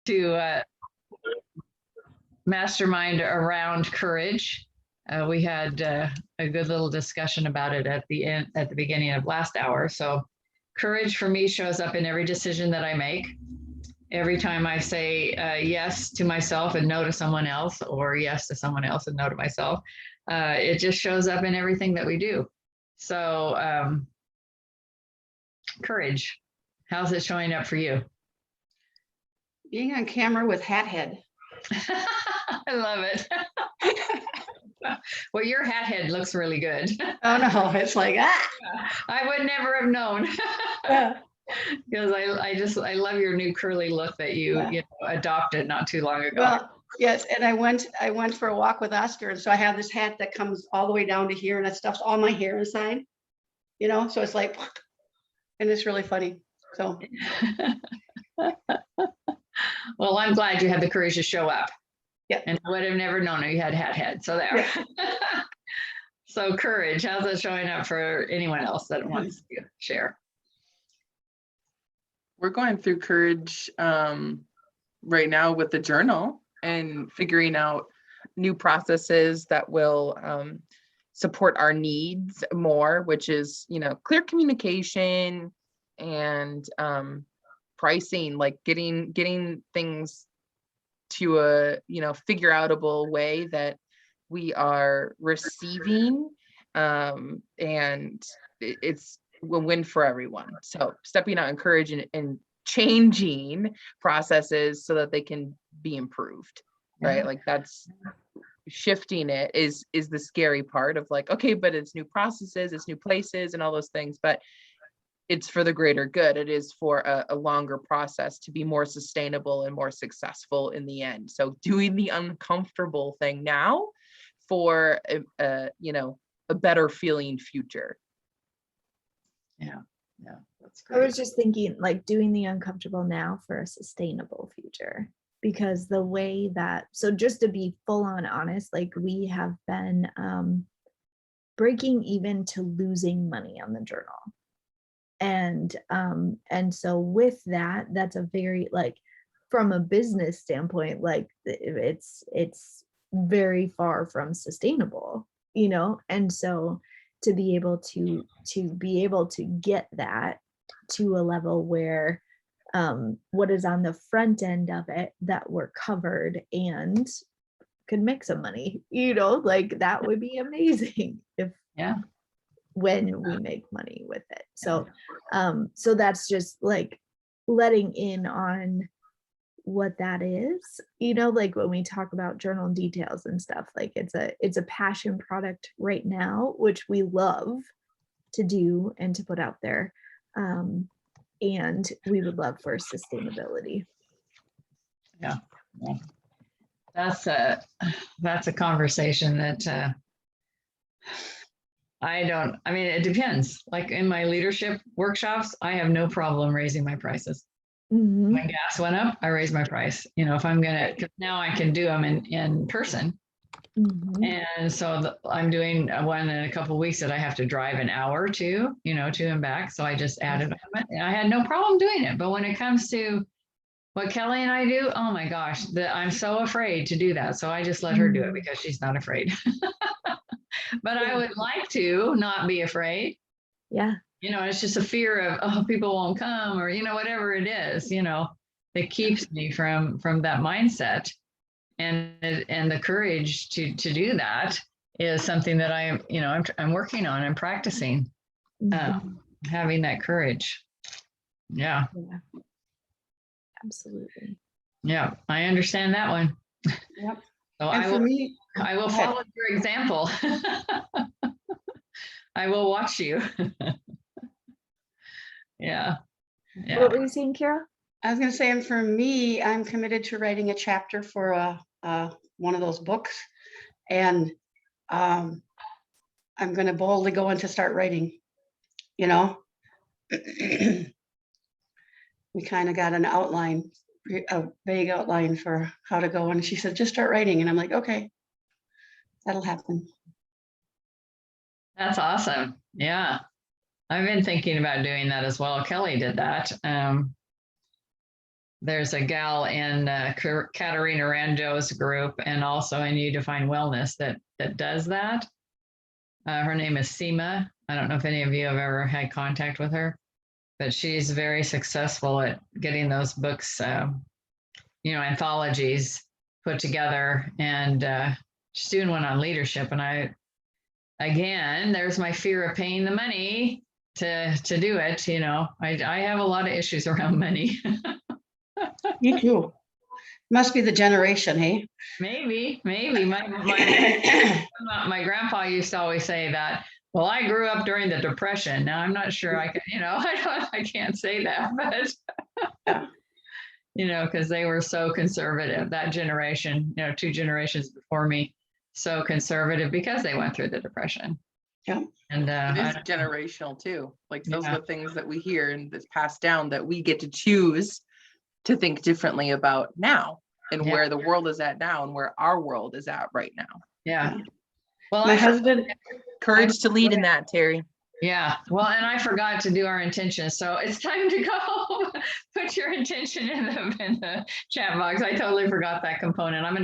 to mastermind around courage. We had a good little discussion about it at the beginning of last hour. So courage for me shows up in every decision that I make. Every time I say yes to myself and no to someone else, or yes to someone else and no to myself, it just shows up in everything that we do. So courage, how's it showing up for you? Being on camera with hat head. I love it. Well, your hat head looks really good. Oh no, it's like, I would never have known. Yeah. Because I love your new curly look that you adopted not too long ago. Well, yes, and I went for a walk with Oscar, and so I have this hat that comes all the way down to here, and it stuffs all my hair inside, so it's like, and it's really funny. So well, I'm glad you had the courage to show up. Yeah. And I would have never known you had hat head. So there. Yeah. So courage, how's that showing up for anyone else that wants to share? We're going through courage right now with the journal and figuring out new processes that will support our needs more, which is, clear communication and pricing, like getting things to a, figure outable way that we are receiving, and it's a win for everyone. So stepping out in courage and changing processes so that they can be improved, right? Like that's shifting it is the scary part of like, okay, but it's new processes, it's new places and all those things, but it's for the greater good. It is for a longer process to be more sustainable and more successful in the end. So doing the uncomfortable thing now for a better feeling future. Yeah, that's great. I was just thinking, like, doing the uncomfortable now for a sustainable future, because the way that, so just to be full on honest, like we have been breaking even to losing money on the journal. And so with that, that's a very, like, from a business standpoint, like it's very far from sustainable, and so to be able to get that to a level where what is on the front end of it, that we're covered and could make some money, like that would be amazing if when we make money with it. So so that's just like letting in on what that is, like when we talk about journal details and stuff, like it's a passion product right now, which we love to do and to put out there, and we would love for sustainability. Yeah, that's a conversation that it depends. Like in my leadership workshops, I have no problem raising my prices. Mm-hmm. When gas went up, I raised my price. If I'm gonna, cause now I can do them in person. Mm-hmm. And so I'm doing one in a couple of weeks that I have to drive an hour to and back. So I just added on it, and I had no problem doing it. But when it comes to what Kelly and I do, oh my gosh, I'm so afraid to do that. So I just let her do it because she's not afraid. But I would like to not be afraid. Yeah. It's just a fear of, people won't come, or, whatever it is, that keeps me from that mindset. And the courage to do that is something that I'm working on and practicing, having that courage. Yeah. Absolutely. Yeah. I understand that one. Yep. So and I will follow your example. I will watch you. Yeah. What were you saying, Kara? I was going to say, and for me, I'm committed to writing a chapter for one of those books, and I'm going to boldly go in to start writing. We kind of got an outline, a vague outline for how to go, and she said, just start writing, and I'm like, okay, that'll happen. That's awesome. Yeah. I've been thinking about doing that as well. Kelly did that. there's a gal in Katarina Ranjo's group and also in You Define Wellness that does that. Her name is Seema. I don't know if any of you have ever had contact with her, but she's very successful at getting those books, anthologies put together. And she's doing one on leadership. And again, there's my fear of paying the money to do it. I have a lot of issues around money. Me too. Must be the generation, hey? Maybe. My grandpa used to always say that, well, I grew up during the Depression. Now I'm not sure I can, I can't say that, but because they were so conservative, that generation, 2 generations before me, so conservative because they went through the Depression. Yeah. And It is generational too. Like those are the things that we hear and that's passed down that we get to choose to think differently about now and where the world is at now and where our world is at right now. Yeah. Well, My husband, Courage to lead in that, Terry. Yeah. Well, and I forgot to do our intention. So it's time to go. Put your intention in the chat box. I totally forgot that component. I'm going to